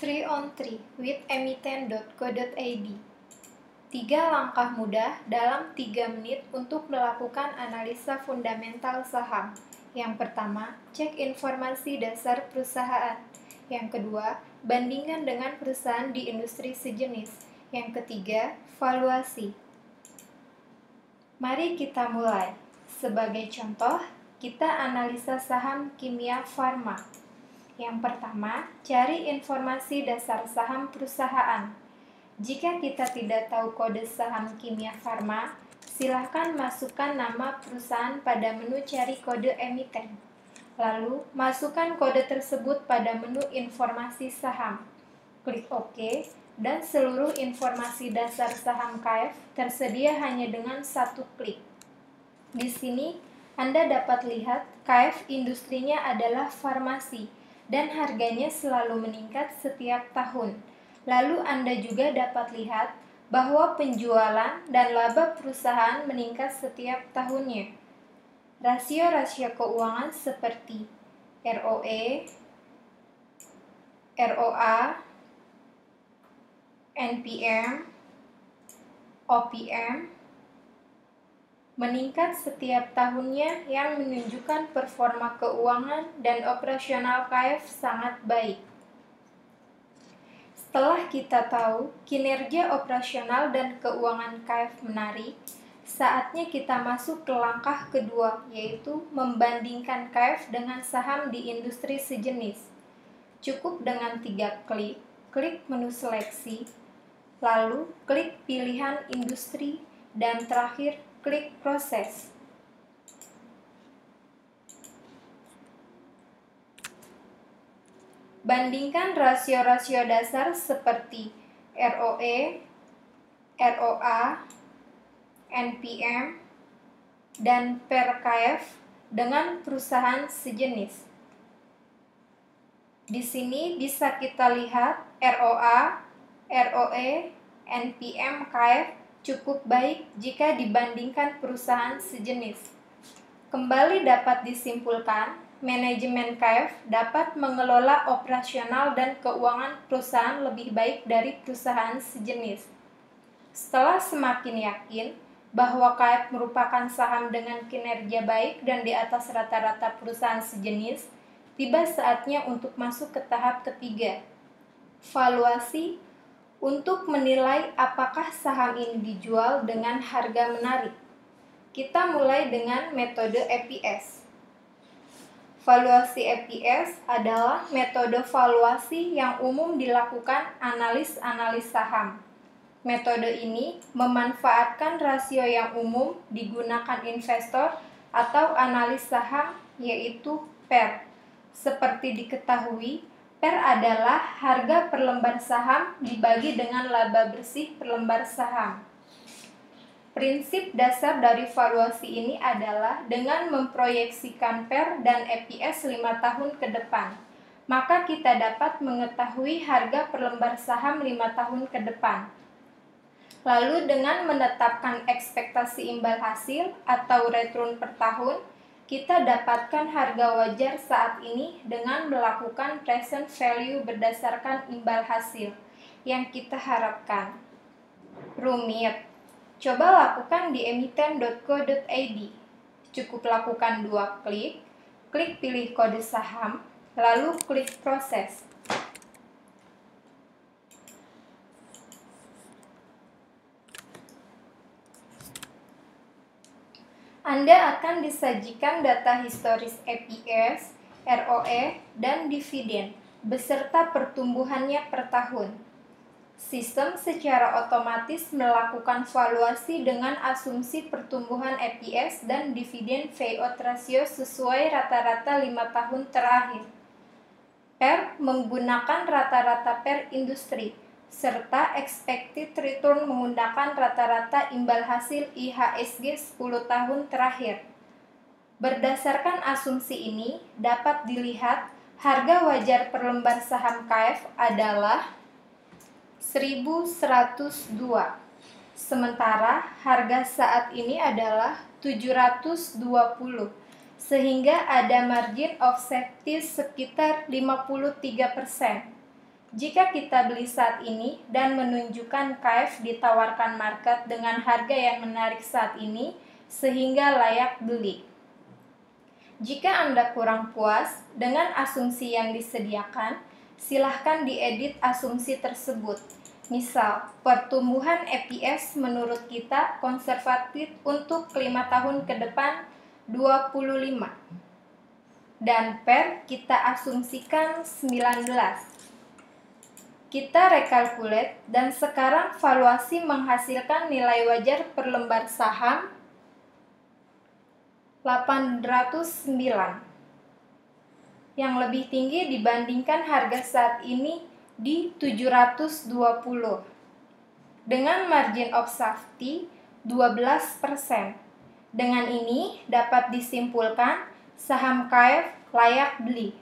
3 on 3 with emiten.co.id. 3 langkah mudah dalam 3 menit untuk melakukan analisa fundamental saham. Yang pertama, cek informasi dasar perusahaan. Yang kedua, bandingkan dengan perusahaan di industri sejenis. Yang ketiga, valuasi. Mari kita mulai. Sebagai contoh, kita analisa saham kimia farma. Yang pertama, cari informasi dasar saham perusahaan. Jika kita tidak tahu kode saham kimia farma, silakan masukkan nama perusahaan pada menu cari kode emiten. Lalu, masukkan kode tersebut pada menu informasi saham. Klik OK, dan seluruh informasi dasar saham KF tersedia hanya dengan satu klik. Di sini, Anda dapat lihat KF industrinya adalah farmasi, dan harganya selalu meningkat setiap tahun. Lalu Anda juga dapat lihat bahwa penjualan dan laba perusahaan meningkat setiap tahunnya. Rasio-rasio keuangan seperti ROE, ROA, NPM, OPM, meningkat setiap tahunnya yang menunjukkan performa keuangan dan operasional KF sangat baik. Setelah kita tahu kinerja operasional dan keuangan KF menarik, saatnya kita masuk ke langkah kedua, yaitu membandingkan KF dengan saham di industri sejenis. Cukup dengan 3 klik, klik menu seleksi, lalu klik pilihan industri, dan terakhir klik proses. Bandingkan rasio-rasio dasar seperti ROE, ROA, NPM, dan PER/KF dengan perusahaan sejenis. Di sini bisa kita lihat ROA, ROE, NPM, KF cukup baik jika dibandingkan perusahaan sejenis. Kembali dapat disimpulkan, manajemen KF dapat mengelola operasional dan keuangan perusahaan lebih baik dari perusahaan sejenis. Setelah semakin yakin bahwa KF merupakan saham dengan kinerja baik dan di atas rata-rata perusahaan sejenis, tiba saatnya untuk masuk ke tahap ketiga, valuasi, untuk menilai apakah saham ini dijual dengan harga menarik. Kita mulai dengan metode EPS. Valuasi EPS adalah metode valuasi yang umum dilakukan analis-analis saham. Metode ini memanfaatkan rasio yang umum digunakan investor atau analis saham, yaitu PER. Seperti diketahui, PER adalah harga per lembar saham dibagi dengan laba bersih per lembar saham. Prinsip dasar dari valuasi ini adalah dengan memproyeksikan PER dan EPS 5 tahun ke depan, maka kita dapat mengetahui harga per lembar saham 5 tahun ke depan. Lalu dengan menetapkan ekspektasi imbal hasil atau return per tahun, kita dapatkan harga wajar saat ini dengan melakukan present value berdasarkan imbal hasil yang kita harapkan. Rumit? Coba lakukan di emiten.co.id. Cukup lakukan 2 klik, klik pilih kode saham, lalu klik proses. Anda akan disajikan data historis EPS, ROE, dan dividen, beserta pertumbuhannya per tahun. Sistem secara otomatis melakukan valuasi dengan asumsi pertumbuhan EPS dan dividen payout ratio sesuai rata-rata 5 tahun terakhir. PER menggunakan rata-rata PER industri, serta expected return menggunakan rata-rata imbal hasil IHSG 10 tahun terakhir. Berdasarkan asumsi ini, dapat dilihat harga wajar per lembar saham KF adalah 1.102, sementara harga saat ini adalah 720, sehingga ada margin of safety sekitar 53%. Jika kita beli saat ini dan menunjukkan KF ditawarkan market dengan harga yang menarik saat ini, sehingga layak beli. Jika Anda kurang puas dengan asumsi yang disediakan, silahkan diedit asumsi tersebut. Misal, pertumbuhan EPS menurut kita konservatif untuk 5 tahun ke depan 25. Dan PER kita asumsikan 19. Kita rekalkulate dan sekarang valuasi menghasilkan nilai wajar per lembar saham 809, yang lebih tinggi dibandingkan harga saat ini di 720, dengan margin of safety 12%. Dengan ini dapat disimpulkan saham KF layak beli.